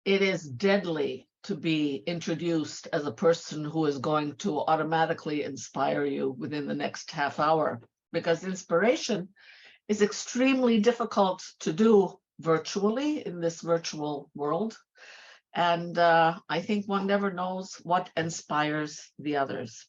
it is deadly to be introduced as a person who is going to automatically inspire you within the next half hour, because inspiration is extremely difficult to do virtually in this virtual world. And I think one never knows what inspires the others.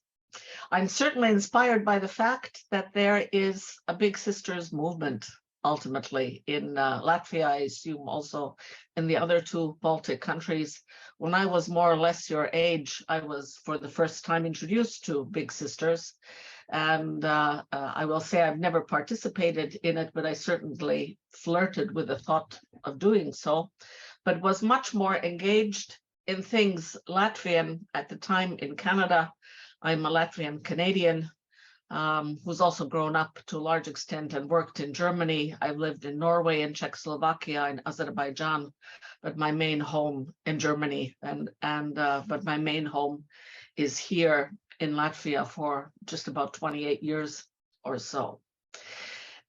I'm certainly inspired by the fact that there is a Big Sisters movement ultimately in Latvia, I assume also in the other two Baltic countries. When I was more or less your age, I was for the first time introduced to Big Sisters. And I will say I've never participated in it, but I certainly flirted with the thought of doing so, but was much more engaged in things Latvian at the time in Canada. I'm a Latvian Canadian who's also grown up to a large extent and worked in Germany. I've lived in Norway and Czechoslovakia and Azerbaijan, but my main home in Germany, but my main home is here in Latvia for just about 28 years or so.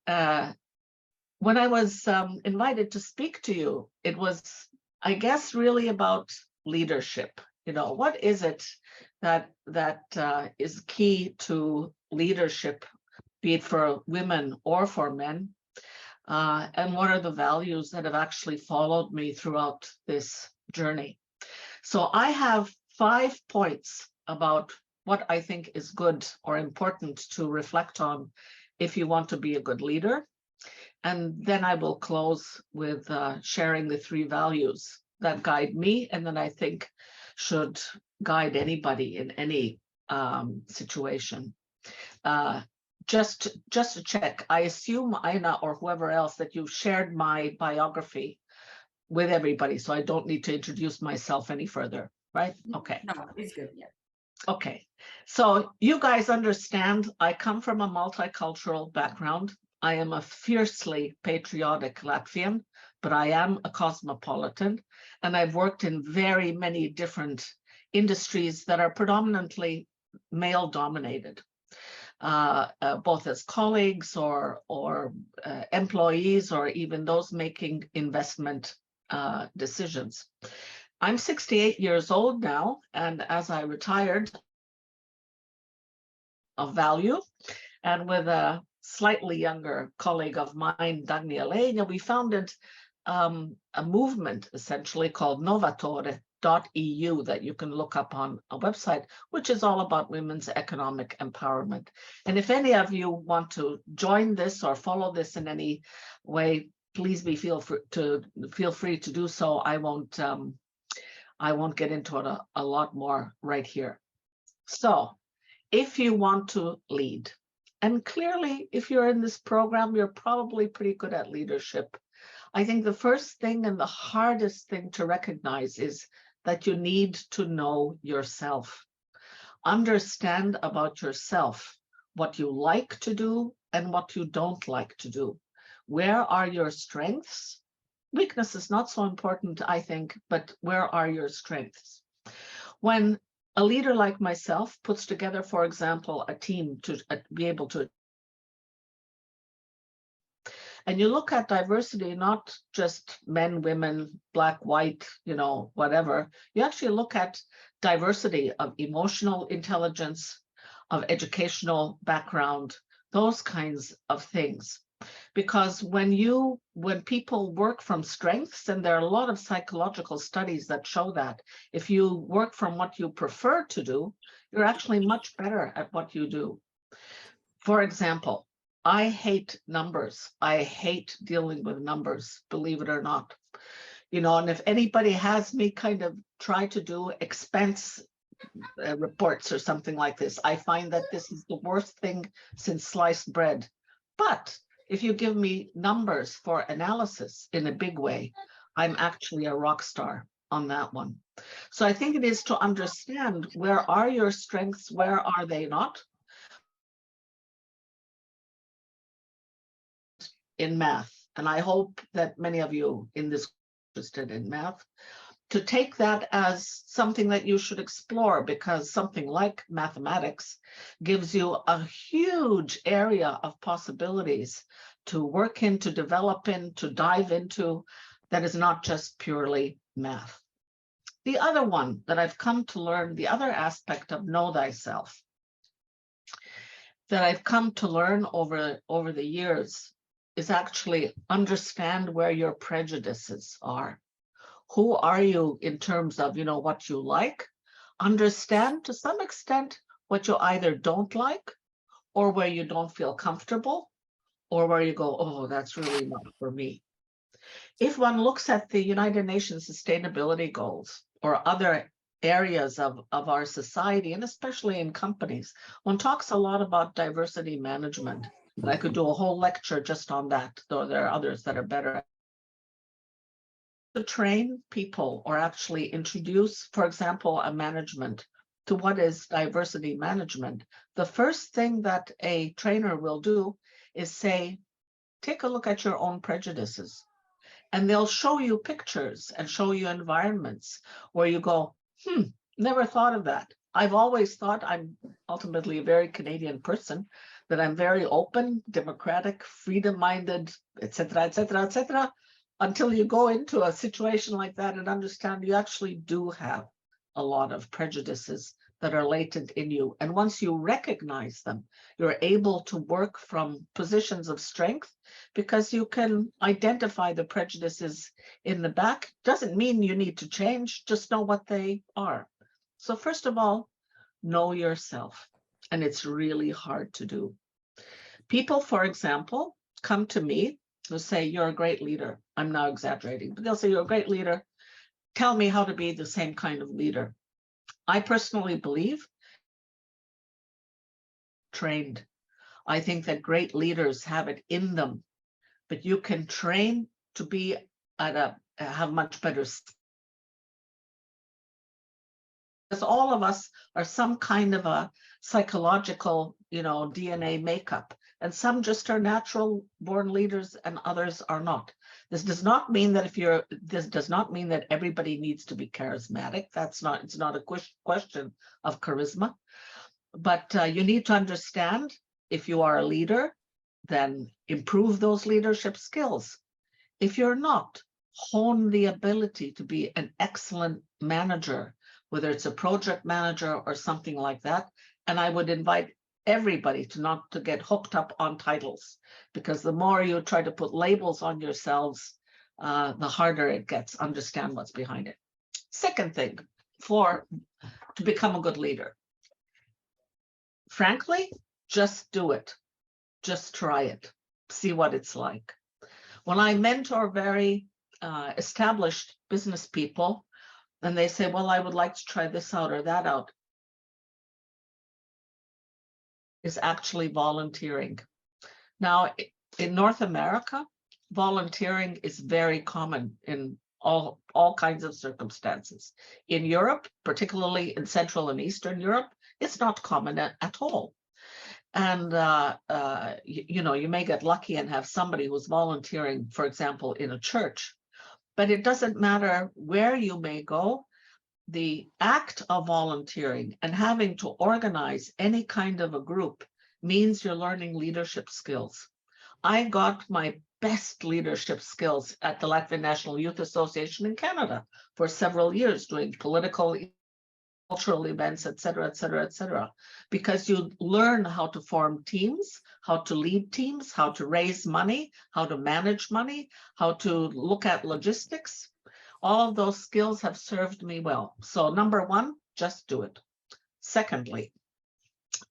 When I was invited to speak to you, it was, I guess, really about leadership. You know, what is it that is key to leadership, be it for women or for men? And what are the values that have actually followed me throughout this journey? So I have 5 points about what I think is good or important to reflect on if you want to be a good leader. And then I will close with sharing the 3 values that guide me and that I think should guide anybody in any situation. Just to check, I assume, Aina or whoever else, that you've shared my biography with everybody, so I don't need to introduce myself any further, right? Okay. No, it's good, yeah. Okay, so you guys understand I come from a multicultural background. I am a fiercely patriotic Latvian, but I am a cosmopolitan, and I've worked in very many different industries that are predominantly male-dominated, both as colleagues or employees, or even those making investment decisions. I'm 68 years old now, and as I retired, of value, and with a slightly younger colleague of mine, Daniela, we founded a movement essentially called Novatore.eu that you can look up on a website, which is all about women's economic empowerment. And if any of you want to join this or follow this in any way, please feel free to do so. I won't get into it a lot more right here. So if you want to lead, and clearly if you're in this program, you're probably pretty good at leadership. I think the first thing and the hardest thing to recognize is that you need to know yourself. Understand about yourself what you like to do and what you don't like to do. Where are your strengths? Weakness is not so important, I think, but where are your strengths? When a leader like myself puts together, for example, a team to be able to, and you look at diversity, not just men, women, black, white, you know, whatever, you actually look at diversity of emotional intelligence, of educational background, those kinds of things. Because when people work from strengths, and there are a lot of psychological studies that show that if you work from what you prefer to do, you're actually much better at what you do. For example, I hate numbers. I hate dealing with numbers, believe it or not. You know, and if anybody has me kind of try to do expense reports or something like this, I find that this is the worst thing since sliced bread. But if you give me numbers for analysis in a big way, I'm actually a rock star on that one. So I think it is to understand, where are your strengths, where are they not? In math, and I hope that many of you in this are interested in math, to take that as something that you should explore, because something like mathematics gives you a huge area of possibilities to work in, to develop in, to dive into, that is not just purely math. The other one that I've come to learn, the other aspect of know thyself that I've come to learn over the years is actually understand where your prejudices are. Who are you in terms of, what you like? Understand to some extent what you either don't like or where you don't feel comfortable or where you go, oh, that's really not for me. If one looks at the United Nations sustainability goals or other areas of our society, and especially in companies, one talks a lot about diversity management. And I could do a whole lecture just on that, though there are others that are better. To train people or actually introduce, for example, a management to what is diversity management, the first thing that a trainer will do is say, take a look at your own prejudices. And they'll show you pictures and show you environments where you go, never thought of that. I've always thought I'm ultimately a very Canadian person, that I'm very open, democratic, freedom-minded, et cetera, et cetera, et cetera, until you go into a situation like that and understand you actually do have a lot of prejudices that are latent in you. And once you recognize them, you're able to work from positions of strength because you can identify the prejudices in the back. Doesn't mean you need to change, just know what they are. So first of all, know yourself. And it's really hard to do. People, for example, come to me who say, you're a great leader. I'm now exaggerating, but they'll say, you're a great leader. Tell me how to be the same kind of leader. I personally believe trained. I think that great leaders have it in them, but you can train to be have much better. Because all of us are some kind of a psychological, DNA makeup, and some just are natural born leaders and others are not. This does not mean that this does not mean that everybody needs to be charismatic. It's not a question of charisma, but you need to understand if you are a leader, then improve those leadership skills. If you're not, hone the ability to be an excellent manager, whether it's a project manager or something like that. And I would invite everybody not to get hooked up on titles, because the more you try to put labels on yourselves, the harder it gets. Understand what's behind it. Second thing, to become a good leader. Frankly, just do it. Just try it. See what it's like. When I mentor very established business people, and they say, well, I would like to try this out or that out, is actually volunteering. Now, in North America, volunteering is very common in all kinds of circumstances. In Europe, particularly in Central and Eastern Europe, it's not common at all. And, you may get lucky and have somebody who's volunteering, for example, in a church. But it doesn't matter where you may go. The act of volunteering and having to organize any kind of a group means you're learning leadership skills. I got my best leadership skills at the Latvian National Youth Association in Canada for several years, doing political, cultural events, et cetera, because you learn how to form teams, how to lead teams, how to raise money, how to manage money, how to look at logistics. All of those skills have served me well. So number one, just do it. Secondly,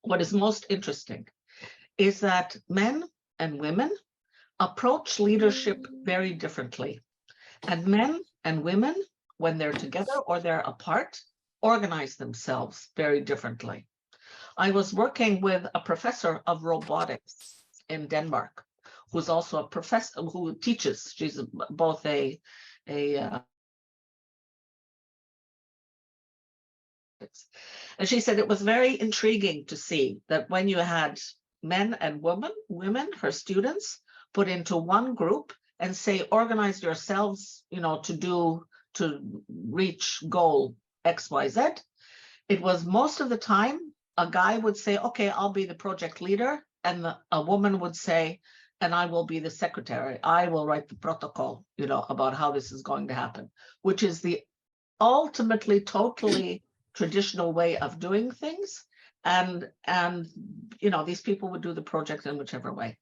what is most interesting is that men and women approach leadership very differently. And men and women, when they're together or they're apart, organize themselves very differently. I was working with a professor of robotics in Denmark, who's also a professor who teaches. She's both and she said it was very intriguing to see that when you had men and women, her students, put into one group and say, organize yourselves, to reach goal XYZ. It was most of the time a guy would say, okay, I'll be the project leader. And a woman would say, and I will be the secretary. I will write the protocol, about how this is going to happen, which is the ultimately totally traditional way of doing things. And these people would do the project in whichever way.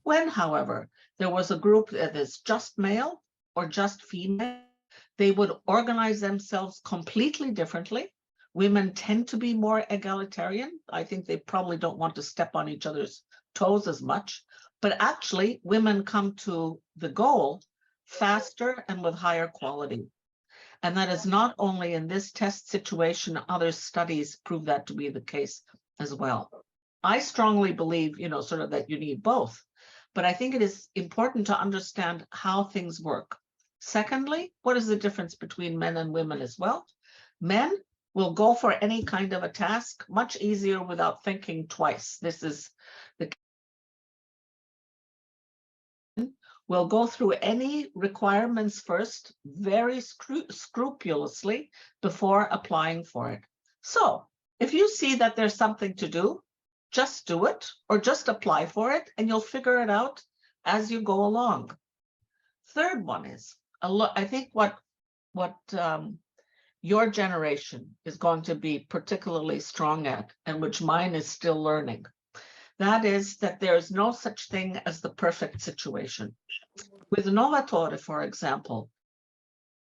When, however, there was a group that is just male or just female, they would organize themselves completely differently. Women tend to be more egalitarian. I think they probably don't want to step on each other's toes as much, but actually women come to the goal faster and with higher quality. And that is not only in this test situation, other studies prove that to be the case as well. I strongly believe, sort of that you need both, but I think it is important to understand how things work. Secondly, what is the difference between men and women as well? Men will go for any kind of a task much easier without thinking twice. This is the will go through any requirements first very scrupulously before applying for it. So if you see that there's something to do, just do it or just apply for it and you'll figure it out as you go along. Third one is, I think what your generation is going to be particularly strong at, and which mine is still learning, that is that there's no such thing as the perfect situation. With Novatore, for example,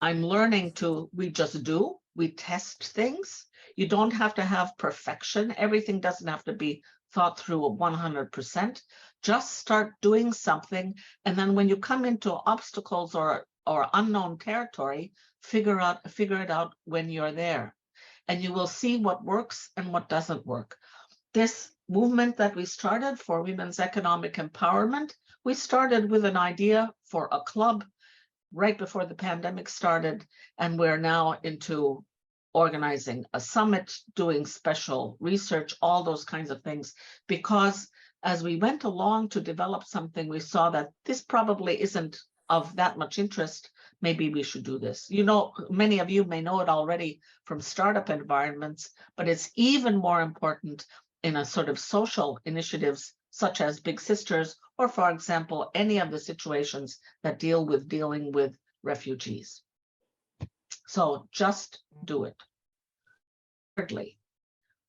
I'm learning we just do, we test things. You don't have to have perfection. Everything doesn't have to be thought through 100%. Just start doing something. And then when you come into obstacles or unknown territory, figure it out when you're there. And you will see what works and what doesn't work. This movement that we started for women's economic empowerment, we started with an idea for a club right before the pandemic started, and we're now into organizing a summit, doing special research, all those kinds of things, because as we went along to develop something, we saw that this probably isn't of that much interest. Maybe we should do this. Many of you may know it already from startup environments, but it's even more important in a sort of social initiatives such as Big Sisters, or for example, any of the situations that dealing with refugees. So just do it. Thirdly,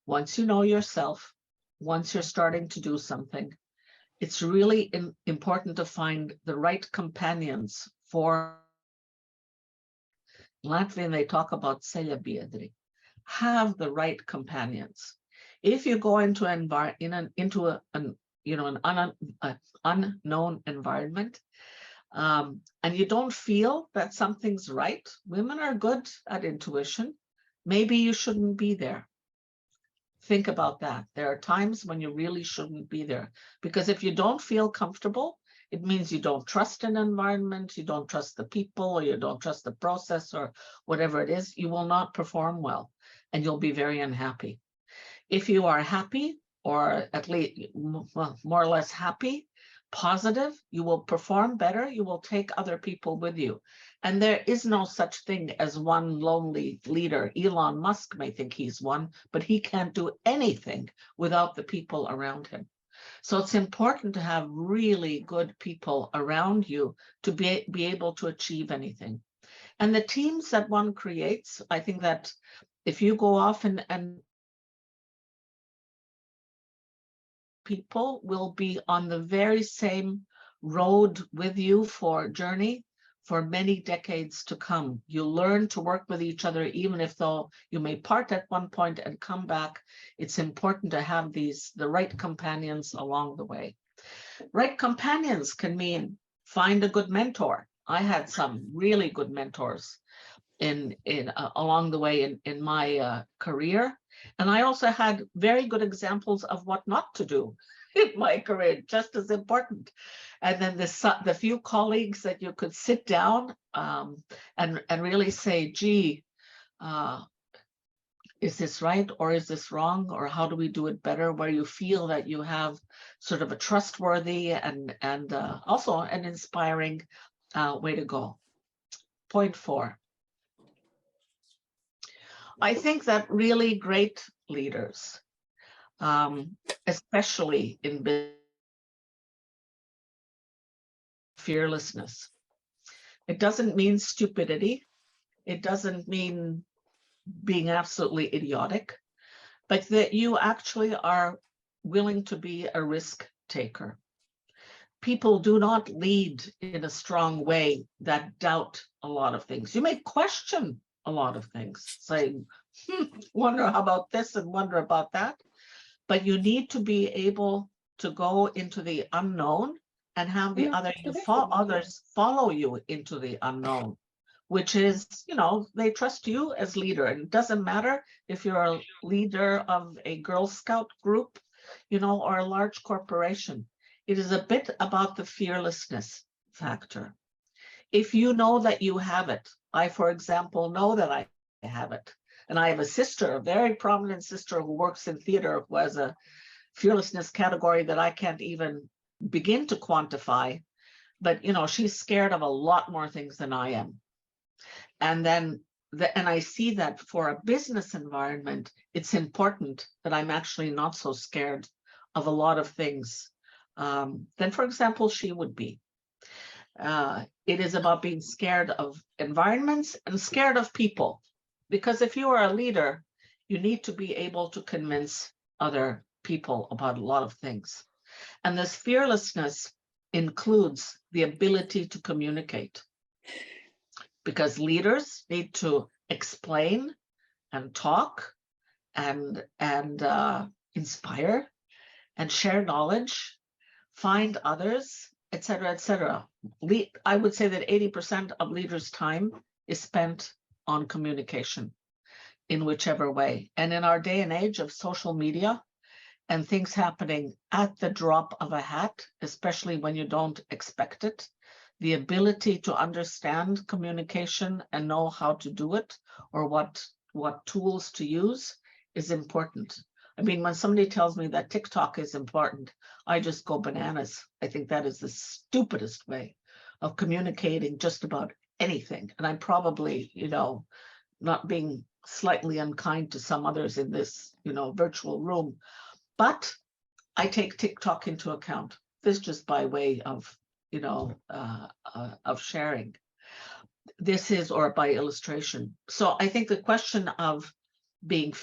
once you know yourself, once you're starting to do something, it's really important to find the right companions for. In Latvian, they talk about ceļabiedri. Have the right companions. If you go into an unknown environment, and you don't feel that something's right, women are good at intuition. Maybe you shouldn't be there. Think about that. There are times when you really shouldn't be there, because if you don't feel comfortable, it means you don't trust an environment, you don't trust the people, or you don't trust the process, or whatever it is. You will not perform well, and you'll be very unhappy. If you are happy, or at least more or less happy, positive, you will perform better, you will take other people with you. And there is no such thing as one lonely leader. Elon Musk may think he's one, but he can't do anything without the people around him. So it's important to have really good people around you to be able to achieve anything. And the teams that one creates, I think that if you go off and people will be on the very same road with you journey for many decades to come. You learn to work with each other, even if though you may part at one point and come back. It's important to have the right companions along the way. Right companions can mean find a good mentor. I had some really good mentors along the way in my career. And I also had very good examples of what not to do in my career, just as important. And then the few colleagues that you could sit down and really say, gee, is this right or is this wrong, or how do we do it better, where you feel that you have sort of a trustworthy and also an inspiring way to go. Point 4. I think that really great leaders, especially in business, fearlessness. It doesn't mean stupidity. It doesn't mean being absolutely idiotic, but that you actually are willing to be a risk taker. People do not lead in a strong way that doubt a lot of things. You may question a lot of things, saying, wonder about this and wonder about that. But you need to be able to go into the unknown and have the others follow you into the unknown, which is, they trust you as leader. And it doesn't matter if you're a leader of a Girl Scout group, or a large corporation. It is a bit about the fearlessness factor. If you know that you have it, I, for example, know that I have it. And I have a sister, a very prominent sister who works in theater, who has a fearlessness category that I can't even begin to quantify. But, she's scared of a lot more things than I am. And then, and I see that for a business environment, it's important that I'm actually not so scared of a lot of things than, for example, she would be. It is about being scared of environments and scared of people. Because if you are a leader, you need to be able to convince other people about a lot of things. And this fearlessness includes the ability to communicate. Because leaders need to explain and talk and inspire and share knowledge, find others, etc., etc. I would say that 80% of leaders' time is spent on communication in whichever way. And in our day and age of social media and things happening at the drop of a hat, especially when you don't expect it, the ability to understand communication and know how to do it, or what tools to use, is important. I mean, when somebody tells me that TikTok is important, I just go bananas. I think that is the stupidest way of communicating just about anything. And I'm probably, not being slightly unkind to some others in this, virtual room, but I take TikTok into account. This just by way of, of sharing. This is, or by illustration. So I think the question of being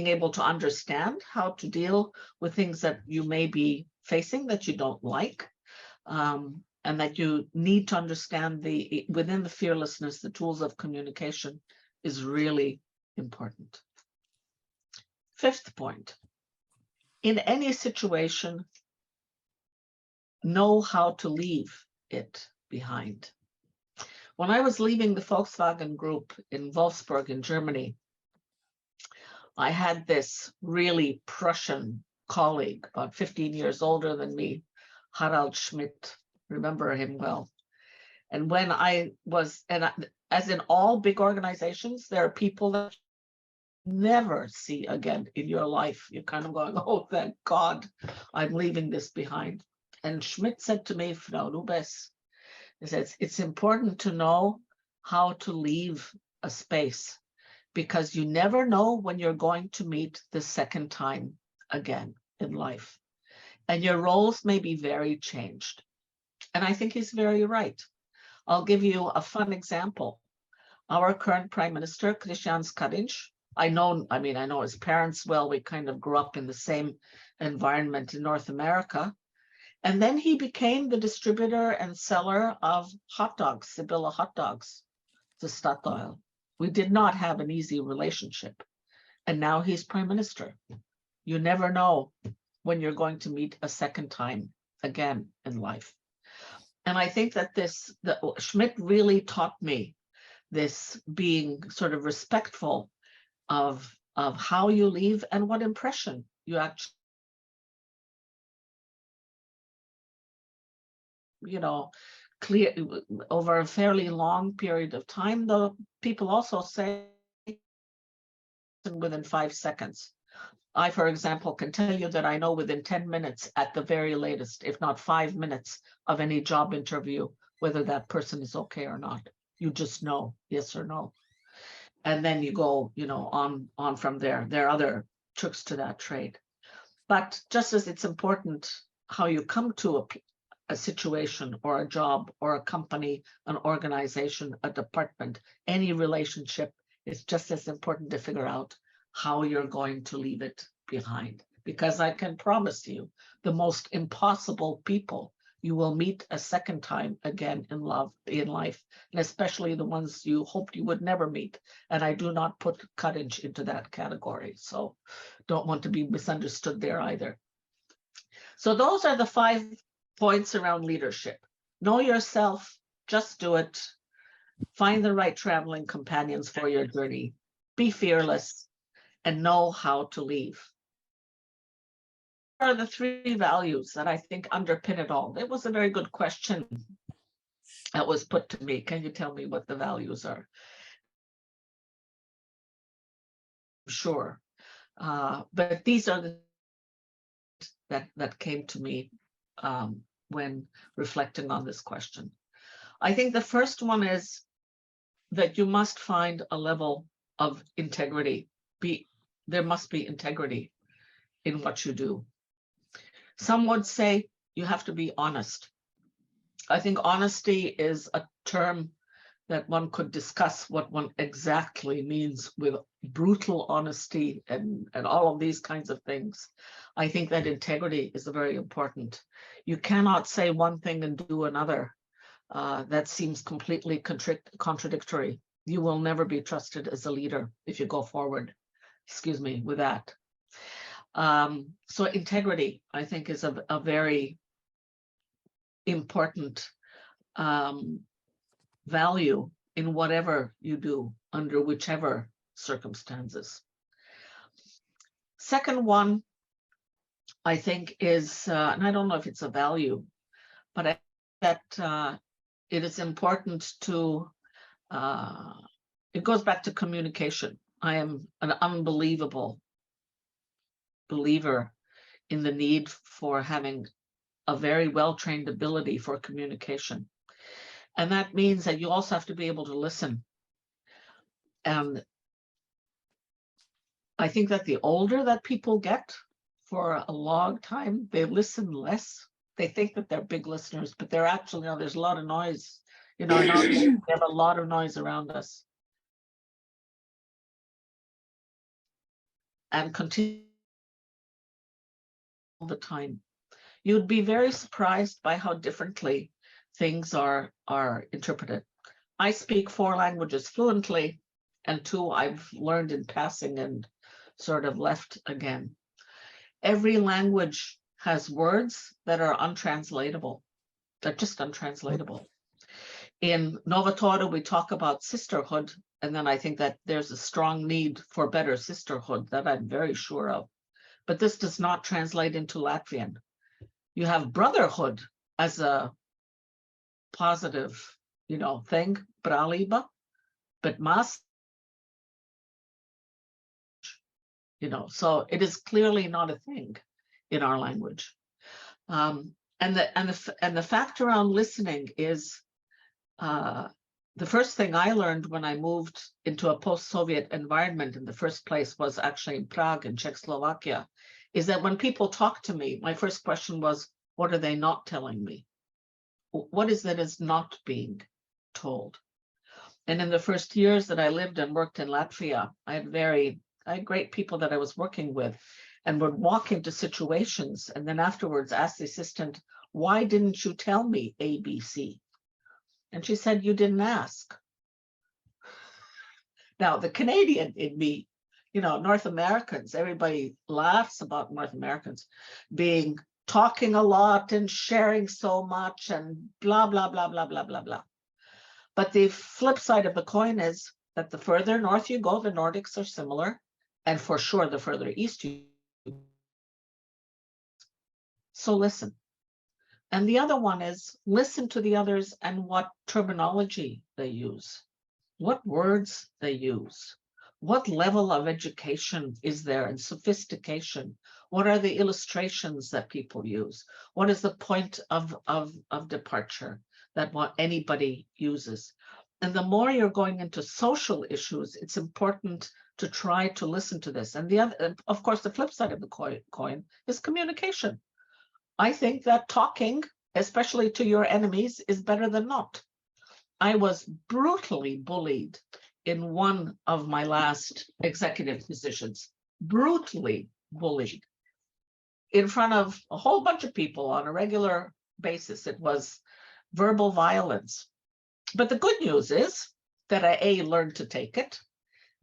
able to understand how to deal with things that you may be facing that you don't like, and that you need to understand within the fearlessness, the tools of communication, is really important. Fifth point, in any situation, know how to leave it behind. When I was leaving the Volkswagen Group in Wolfsburg in Germany, I had this really Prussian colleague, about 15 years older than me, Harald Schmidt, remember him well. And when as in all big organizations, there are people that you never see again in your life. You're kind of going, oh, thank God, I'm leaving this behind. And Schmidt said to me, Frau Rubesa, he says, it's important to know how to leave a space, because you never know when you're going to meet the second time again in life. And your roles may be very changed. And I think he's very right. I'll give you a fun example. Our current Prime Minister, Christian Skarinj, I know his parents well. We kind of grew up in the same environment in North America. And then he became the distributor and seller of hot dogs, Sibylla hot dogs, to Statoil. We did not have an easy relationship. And now he's prime minister. You never know when you're going to meet a second time again in life. And I think that Schmidt really taught me this, being sort of respectful of how you leave and what impression you actually, clear over a fairly long period of time. Though people also say within 5 seconds. I, for example, can tell you that I know within 10 minutes at the very latest, if not 5 minutes of any job interview, whether that person is okay or not. You just know, yes or no. And then you go, on from there. There are other tricks to that trade. But just as it's important how you come to a situation or a job or a company, an organization, a department, any relationship, it's just as important to figure out how you're going to leave it behind. Because I can promise you, the most impossible people you will meet a second time again in life, and especially the ones you hoped you would never meet. And I do not put cottage into that category. So don't want to be misunderstood there either. So those are the 5 points around leadership. Know yourself, just do it. Find the right traveling companions for your journey. Be fearless and know how to leave. Are the 3 values that I think underpin it all? It was a very good question that was put to me. Can you tell me what the values are? Sure. But these are the that came to me when reflecting on this question. I think the first one is that you must find a level of integrity. There must be integrity in what you do. Some would say you have to be honest. I think honesty is a term that one could discuss what one exactly means with brutal honesty and all of these kinds of things. I think that integrity is very important. You cannot say one thing and do another. That seems completely contradictory. You will never be trusted as a leader if you go forward, with that. So integrity, I think, is a very important value in whatever you do, under whichever circumstances. Second one, I think, is, and I don't know if it's a value, but I think that it is important to, it goes back to communication. I am an unbelievable believer in the need for having a very well-trained ability for communication. And that means that you also have to be able to listen. And I think that the older that people get, for a long time, they listen less. They think that they're big listeners, but they're actually, there's a lot of noise. We have a lot of noise around us. And continue all the time. You'd be very surprised by how differently things are interpreted. I speak 4 languages fluently, and 2 I've learned in passing and sort of left again. Every language has words that are untranslatable. They're just untranslatable. In Nova Torah, we talk about sisterhood, and then I think that there's a strong need for better sisterhood that I'm very sure of. But this does not translate into Latvian. You have brotherhood as a positive, thing, brālība, but mas, so it is clearly not a thing in our language. And the fact around listening is, the first thing I learned when I moved into a post-Soviet environment in the first place was actually in Prague in Czechoslovakia, is that when people talk to me, my first question was, what are they not telling me? What is that is not being told? And in the first years that I lived and worked in Latvia, I had great people that I was working with, and would walk into situations and then afterwards ask the assistant, why didn't you tell me ABC? And she said, you didn't ask. Now, the Canadian in me, North Americans, everybody laughs about North Americans talking a lot and sharing so much and blah, blah, blah, blah, blah, blah, blah. But the flip side of the coin is that the further north you go, the Nordics are similar. And for sure, the further east you go. So listen. And the other one is listen to the others and what terminology they use, what words they use, what level of education is there and sophistication. What are the illustrations that people use? What is the point of departure that anybody uses? And the more you're going into social issues, it's important to try to listen to this. And the other, of course, the flip side of the coin is communication. I think that talking especially to your enemies, is better than not. I was brutally bullied in one of my last executive positions, brutally bullied in front of a whole bunch of people on a regular basis. It was verbal violence. But the good news is that I A, learned to take it,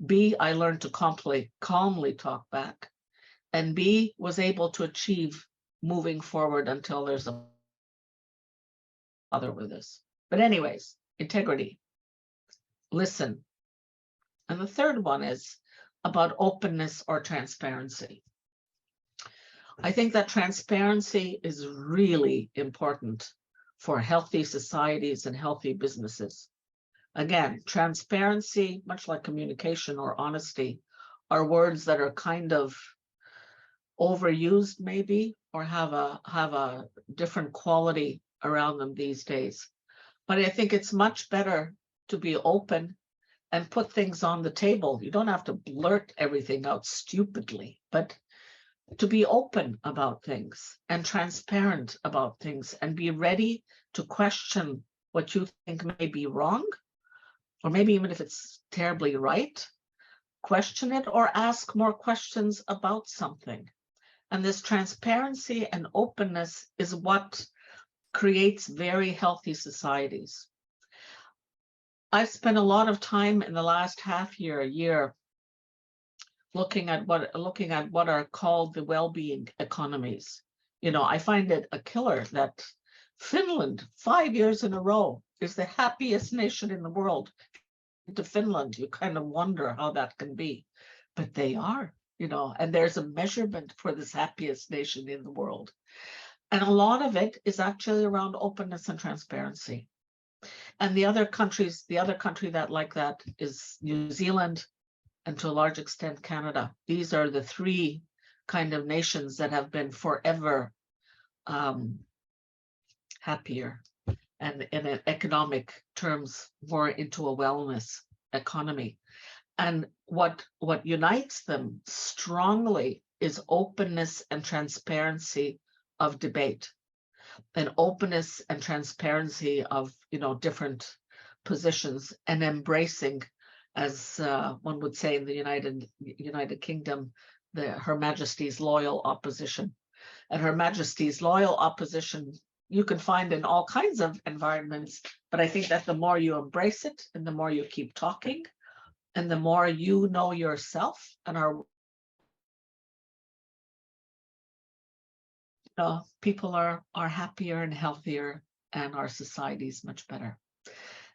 B, I learned to calmly talk back, and B, was able to achieve moving forward until there's a other with this. But anyways, integrity, listen. And the third one is about openness or transparency. I think that transparency is really important for healthy societies and healthy businesses. Again, transparency, much like communication or honesty, are words that are kind of overused maybe, or have a different quality around them these days. But I think it's much better to be open and put things on the table. You don't have to blurt everything out stupidly, but to be open about things and transparent about things and be ready to question what you think may be wrong, or maybe even if it's terribly right, question it or ask more questions about something. And this transparency and openness is what creates very healthy societies. I've spent a lot of time in the last year, looking at what are called the well-being economies. I find it a killer that Finland, 5 years in a row, is the happiest nation in the world. To Finland, you kind of wonder how that can be, but they are, and there's a measurement for this happiest nation in the world. And a lot of it is actually around openness and transparency. And the other country that like that is New Zealand, and to a large extent Canada. These are the three kind of nations that have been forever happier, and in economic terms more into a wellness economy. And what unites them strongly is openness and transparency of debate, and openness and transparency of different positions, and embracing, as one would say in the United Kingdom, Her Majesty's loyal opposition. And Her Majesty's loyal opposition you can find in all kinds of environments, but I think that the more you embrace it and the more you keep talking and the more you know yourself and people are happier and healthier, and our society is much better.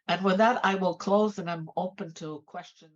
And with that, I will close, and I'm open to questions.